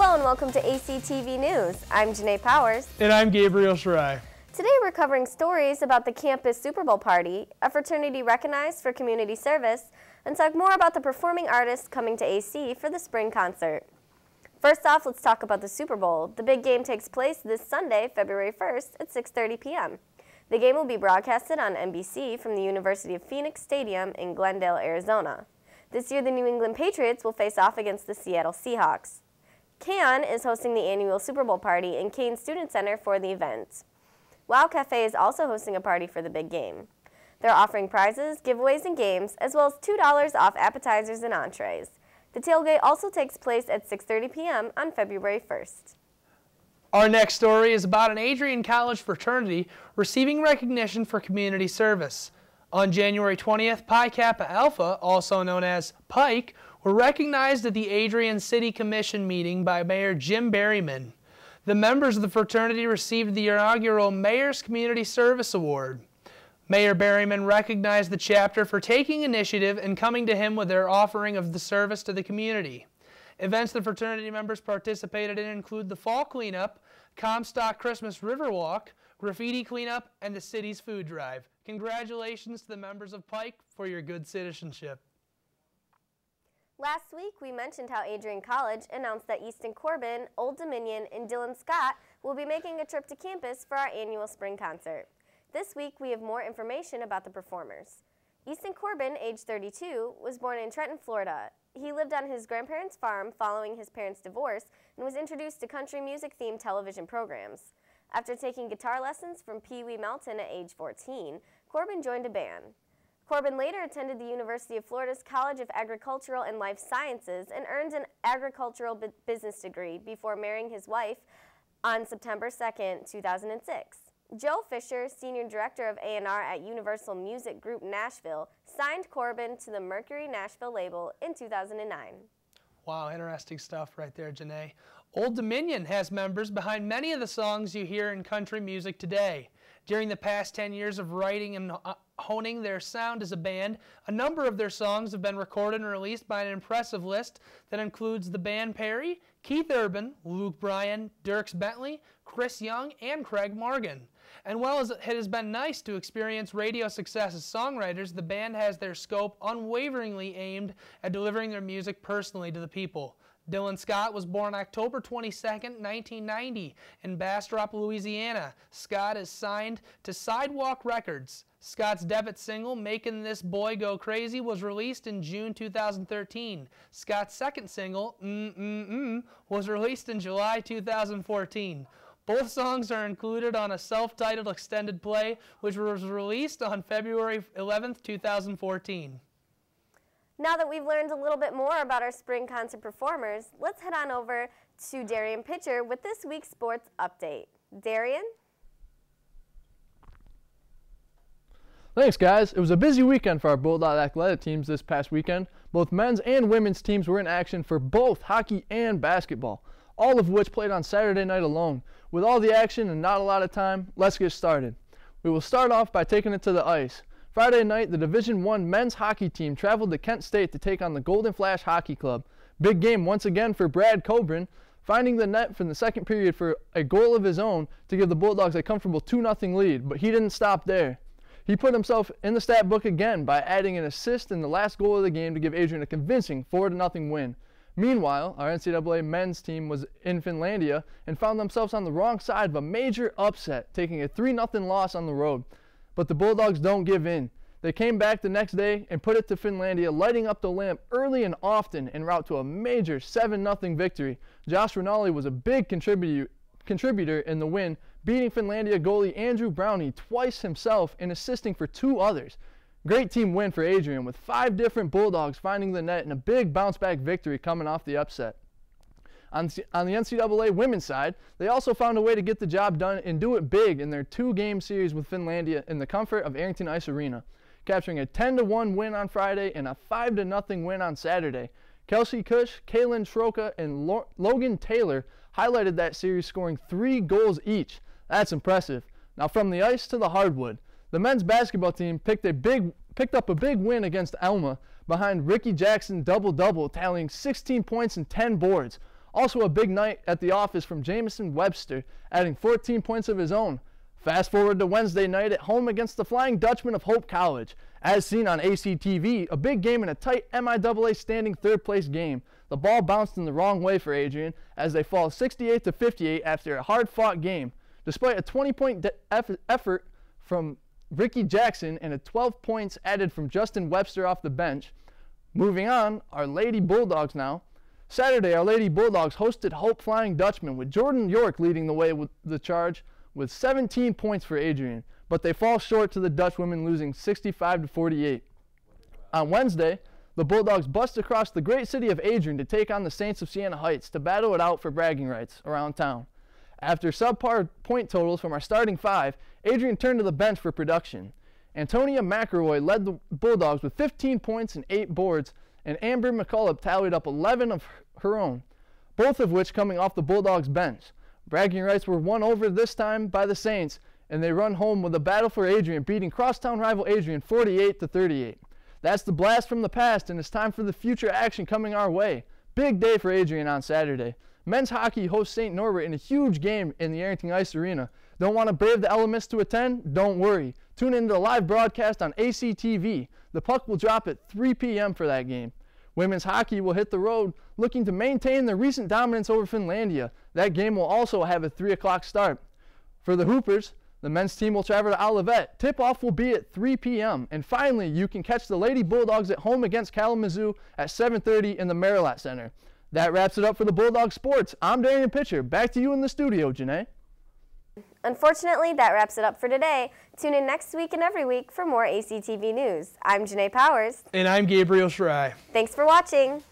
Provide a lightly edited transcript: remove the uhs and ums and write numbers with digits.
Hello and welcome to Actv News. I'm Janaye Powers. And I'm Gabriel Shirai. Today we're covering stories about the campus Super Bowl party, a fraternity recognized for community service, and talk more about the performing artists coming to AC for the spring concert. First off, let's talk about the Super Bowl. The big game takes place this Sunday, February 1st at 6:30 p.m. The game will be broadcasted on NBC from the University of Phoenix Stadium in Glendale, Arizona. This year, the New England Patriots will face off against the Seattle Seahawks. Can is hosting the annual Super Bowl party in Kane Student Center for the event. Wow Cafe is also hosting a party for the big game. They're offering prizes, giveaways, and games, as well as $2 off appetizers and entrees. The tailgate also takes place at 6:30 p.m. on February 1st. Our next story is about an Adrian College fraternity receiving recognition for community service. On January 20th, Pi Kappa Alpha, also known as Pike, were recognized at the Adrian City Commission meeting by Mayor Jim Berryman. The members of the fraternity received the inaugural Mayor's Community Service Award. Mayor Berryman recognized the chapter for taking initiative and coming to him with their offering of the service to the community. Events the fraternity members participated in include the Fall Cleanup, Comstock Christmas Riverwalk, Graffiti Cleanup, and the city's food drive. Congratulations to the members of Pike for your good citizenship. Last week, we mentioned how Adrian College announced that Easton Corbin, Old Dominion, and Dylan Scott will be making a trip to campus for our annual spring concert. This week, we have more information about the performers. Easton Corbin, age 32, was born in Trenton, Florida. He lived on his grandparents' farm following his parents' divorce and was introduced to country music-themed television programs. After taking guitar lessons from Pee Wee Melton at age 14, Corbin joined a band. Corbin later attended the University of Florida's College of Agricultural and Life Sciences and earned an agricultural business degree before marrying his wife on September 2, 2006. Joe Fisher, Senior Director of A&R at Universal Music Group Nashville, signed Corbin to the Mercury Nashville label in 2009. Wow, interesting stuff right there, Janaye. Old Dominion has members behind many of the songs you hear in country music today. During the past 10 years of writing and honing their sound as a band, a number of their songs have been recorded and released by an impressive list that includes the band Perry, Keith Urban, Luke Bryan, Dierks Bentley, Chris Young, and Craig Morgan. And while it has been nice to experience radio success as songwriters, the band has their scope unwaveringly aimed at delivering their music personally to the people. Dylan Scott was born October 22, 1990 in Bastrop, Louisiana. Scott is signed to Sidewalk Records. Scott's debut single, Making This Boy Go Crazy, was released in June 2013. Scott's second single, was released in July 2014. Both songs are included on a self-titled extended play, which was released on February 11, 2014. Now that we've learned a little bit more about our spring concert performers, let's head on over to Darrian Pitcher with this week's sports update. Darrian? Thanks, guys. It was a busy weekend for our Bulldog athletic teams this past weekend. Both men's and women's teams were in action for both hockey and basketball, all of which played on Saturday night alone. With all the action and not a lot of time, let's get started. We will start off by taking it to the ice. Friday night, the Division I men's hockey team traveled to Kent State to take on the Golden Flash Hockey Club. Big game once again for Brad Coburn, finding the net from the second period for a goal of his own to give the Bulldogs a comfortable 2-0 lead, but he didn't stop there. He put himself in the stat book again by adding an assist in the last goal of the game to give Adrian a convincing 4-0 win. Meanwhile, our NCAA men's team was in Finlandia and found themselves on the wrong side of a major upset, taking a 3-0 loss on the road. But the Bulldogs don't give in. They came back the next day and put it to Finlandia, lighting up the lamp early and often en route to a major 7-0 victory. Josh Rinaldi was a big contributor in the win, beating Finlandia goalie Andrew Brownie twice himself and assisting for 2 others. Great team win for Adrian, with 5 different Bulldogs finding the net and a big bounce-back victory coming off the upset. On the NCAA women's side, they also found a way to get the job done and do it big in their 2-game series with Finlandia in the comfort of Arrington Ice Arena, capturing a 10-1 win on Friday and a 5-0 win on Saturday. Kelsey Cush, Kaylin Schroka, and Logan Taylor highlighted that series, scoring 3 goals each. That's impressive. Now from the ice to the hardwood, the men's basketball team picked up a big win against Elma behind Ricky Jackson double-double, tallying 16 points and 10 boards. Also a big night at the office from Jamison Webster, adding 14 points of his own. Fast forward to Wednesday night at home against the Flying Dutchman of Hope College. As seen on Actv, a big game and a tight MIAA standing third-place game. The ball bounced in the wrong way for Adrian as they fall 68-58 after a hard-fought game. Despite a 20-point effort from Ricky Jackson and a 12 points added from Justin Webster off the bench. Moving on, our Lady Bulldogs now. Saturday, our Lady Bulldogs hosted Hope Flying Dutchman with Jordan York leading the way with the charge with 17 points for Adrian, but they fall short to the Dutch women, losing 65-48. On Wednesday, the Bulldogs bust across the great city of Adrian to take on the Saints of Siena Heights to battle it out for bragging rights around town. After subpar point totals from our starting five, Adrian turned to the bench for production. Antonia McElroy led the Bulldogs with 15 points and 8 boards, and Amber McCullough tallied up 11 of her own, both of which coming off the Bulldogs bench. Bragging rights were won over this time by the Saints, and they run home with a battle for Adrian, beating crosstown rival Adrian 48-38. That's the blast from the past, and it's time for the future action coming our way. Big day for Adrian on Saturday. Men's hockey hosts St. Norbert in a huge game in the Arrington Ice Arena. Don't want to brave the elements to attend? Don't worry. Tune into the live broadcast on Actv. The puck will drop at 3 p.m. for that game. Women's hockey will hit the road looking to maintain their recent dominance over Finlandia. That game will also have a 3 o'clock start. For the Hoopers, the men's team will travel to Olivet. Tip-off will be at 3 p.m. And finally, you can catch the Lady Bulldogs at home against Kalamazoo at 7:30 in the Marilat Center. That wraps it up for the Bulldog Sports. I'm Darrian Pitcher. Back to you in the studio, Janaye. Unfortunately, that wraps it up for today. Tune in next week and every week for more ACTV news. I'm Janaye Powers. And I'm Gabriel Schrei. Thanks for watching.